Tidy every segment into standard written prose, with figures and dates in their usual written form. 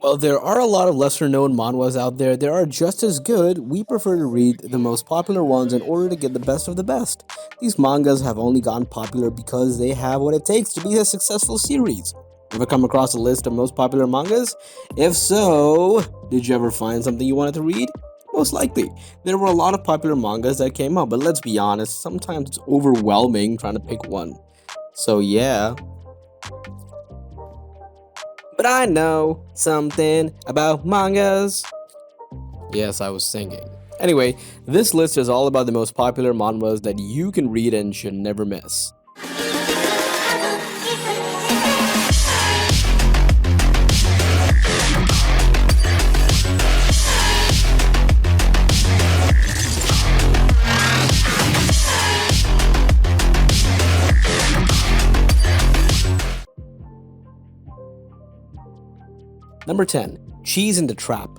While there are a lot of lesser known manhwas out there, they are just as good. We prefer to read the most popular ones in order to get the best of the best. These mangas have only gotten popular because they have what it takes to be a successful series. Ever come across a list of most popular mangas? If so, did you ever find something you wanted to read? Most likely. There were a lot of popular mangas that came out, but let's be honest, sometimes it's overwhelming trying to pick one. So, yeah. But I know something about mangas. Yes, I was singing. Anyway, this list is all about the most popular manhwas that you can read and should never miss. Number 10, Cheese in the Trap.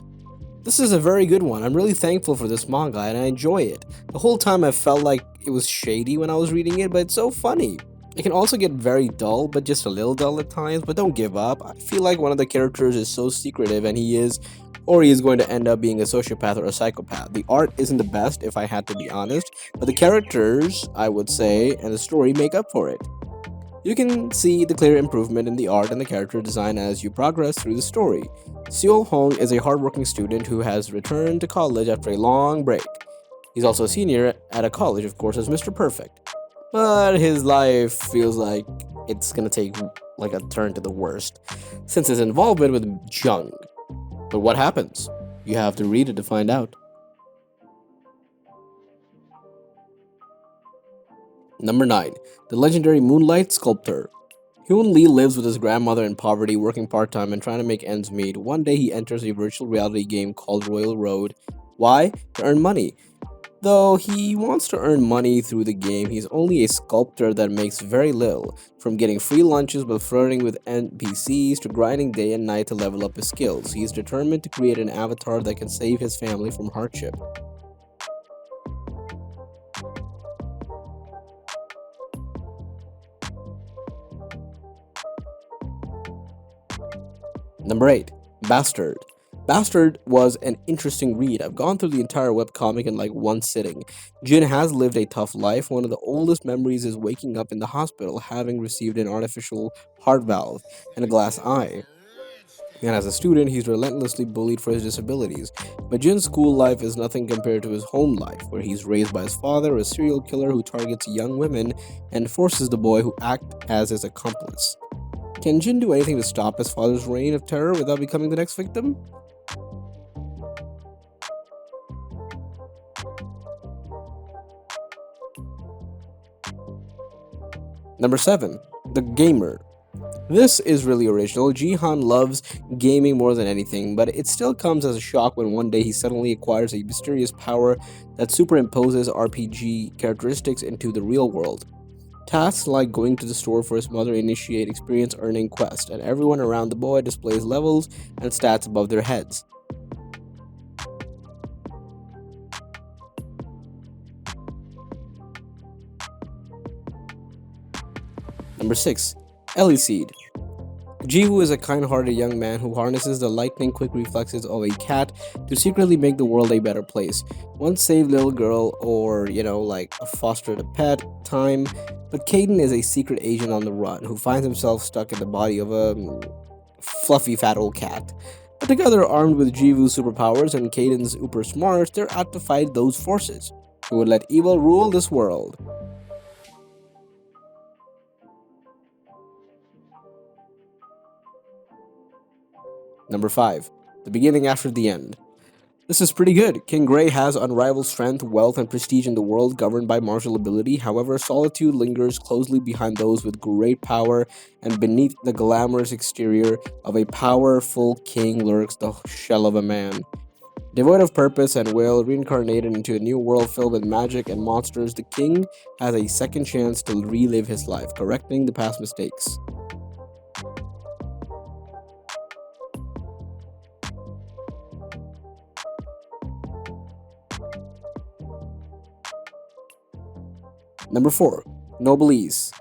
This is a very good one. I'm really thankful for this manga and I enjoy it. The whole time I felt like it was shady when I was reading it, but it's so funny. It can also get very dull, but just a little dull at times, but don't give up. I feel like one of the characters is so secretive and he is going to end up being a sociopath or a psychopath. The art isn't the best, if I had to be honest, but the characters, I would say, and the story make up for it. You can see the clear improvement in the art and the character design as you progress through the story. Seol Hong is a hardworking student who has returned to college after a long break. He's also a senior at a college, of course, as Mr. Perfect. But his life feels like it's gonna take like a turn to the worst since his involvement with Jung. But what happens? You have to read it to find out. Number 9. The legendary Moonlight Sculptor. Hyun Lee lives with his grandmother in poverty, working part time and trying to make ends meet. One day he enters a virtual reality game called Royal Road. Why? To earn money. Though he wants to earn money through the game, he's only a sculptor that makes very little, from getting free lunches while flirting with NPCs to grinding day and night to level up his skills. He's determined to create an avatar that can save his family from hardship. Number 8. Bastard. Bastard was an interesting read. I've gone through the entire webcomic in like one sitting. Jin has lived a tough life. One of the oldest memories is waking up in the hospital having received an artificial heart valve and a glass eye. And as a student, he's relentlessly bullied for his disabilities. But Jin's school life is nothing compared to his home life, where he's raised by his father, a serial killer who targets young women and forces the boy who act as his accomplice. Can Jin do anything to stop his father's reign of terror without becoming the next victim? Number 7. The Gamer. This is really original. Jihan loves gaming more than anything, but it still comes as a shock when one day he suddenly acquires a mysterious power that superimposes RPG characteristics into the real world. Tasks like going to the store for his mother initiate experience earning quest, and everyone around the boy displays levels and stats above their heads. Number 6. Eliseed. Jiwoo is a kind-hearted young man who harnesses the lightning-quick reflexes of a cat to secretly make the world a better place. Once saved little girl, or like fostered a pet, time. But Caden is a secret agent on the run who finds himself stuck in the body of a fluffy fat old cat. But together, armed with Jiwoo's superpowers and Caden's uber smarts, they're out to fight those forces who would let evil rule this world. Number 5. The Beginning After the End. This is pretty good. King Gray has unrivaled strength, wealth, and prestige in the world governed by martial ability. However, solitude lingers closely behind those with great power, and beneath the glamorous exterior of a powerful king lurks the shell of a man. Devoid of purpose and will, reincarnated into a new world filled with magic and monsters, the king has a second chance to relive his life, correcting the past mistakes. Number 4. Noblesse.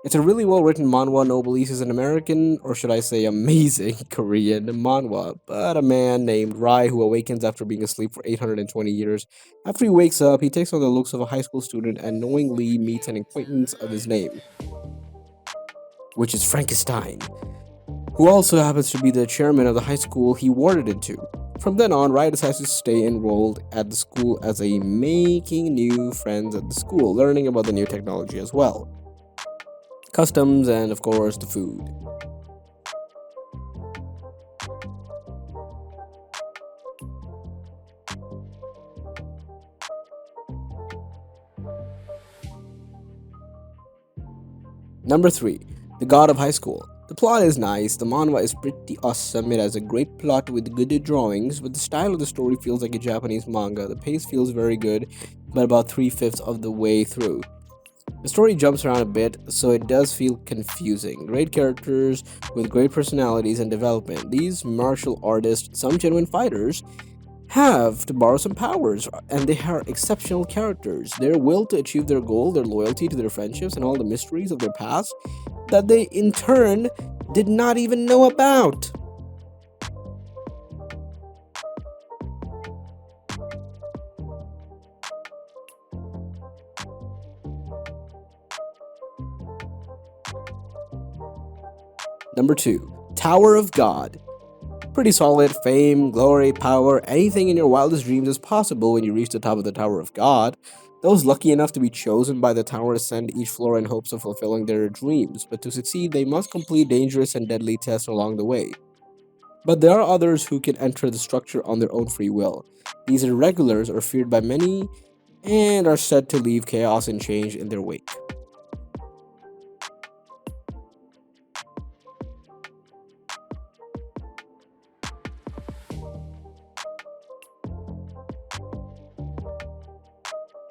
It's a really well written manhwa. Nobilis is an American, or should I say amazing, Korean manhwa, but a man named Rai who awakens after being asleep for 820 years. After he wakes up, he takes on the looks of a high school student and knowingly meets an acquaintance of his name, which is Frankenstein, who also happens to be the chairman of the high school he warded into. From then on, Rai decides to stay enrolled at the school as a making new friends at the school, learning about the new technology as well, customs, and of course the food. Number 3. The God of High School. The plot is nice, the manhwa is pretty awesome, it has a great plot with good drawings, but the style of the story feels like a Japanese manga. The pace feels very good, but about 3/5 of the way through. The story jumps around a bit, so it does feel confusing. Great characters with great personalities and development. These martial artists, some genuine fighters, have to borrow some powers, and they are exceptional characters. Their will to achieve their goal, their loyalty to their friendships, and all the mysteries of their past that they in turn did not even know about. Number 2. Tower of God. Pretty solid. Fame, glory, power, anything in your wildest dreams is possible when you reach the top of the Tower of God. Those lucky enough to be chosen by the tower ascend each floor in hopes of fulfilling their dreams, but to succeed, they must complete dangerous and deadly tests along the way. But there are others who can enter the structure on their own free will. These irregulars are feared by many and are said to leave chaos and change in their wake.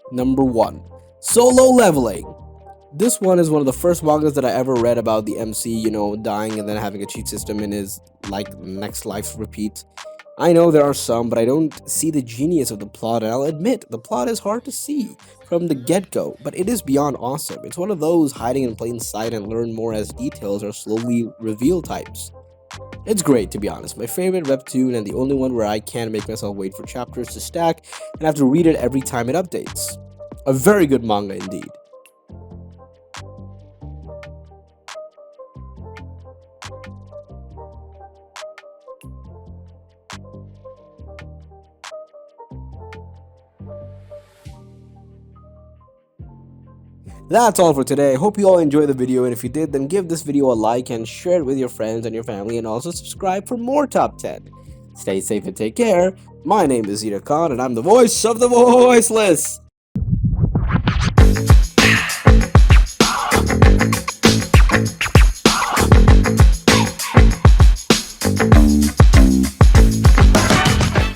Number 1. Solo Leveling. This one is one of the first mangas that I ever read about the MC, dying and then having a cheat system in his next life repeat. I know there are some, but I don't see the genius of the plot, and I'll admit the plot is hard to see from the get-go, but it is beyond awesome. It's one of those hiding in plain sight and learn more as details are slowly revealed types. It's great, to be honest. My favorite webtoon and the only one where I can't make myself wait for chapters to stack and have to read it every time it updates. A very good manga indeed. That's all for today. Hope you all enjoyed the video, and if you did, then give this video a like and share it with your friends and your family, and also subscribe for more top 10. Stay safe and take care. My name is Zita Khan, and I'm the voice of the voiceless.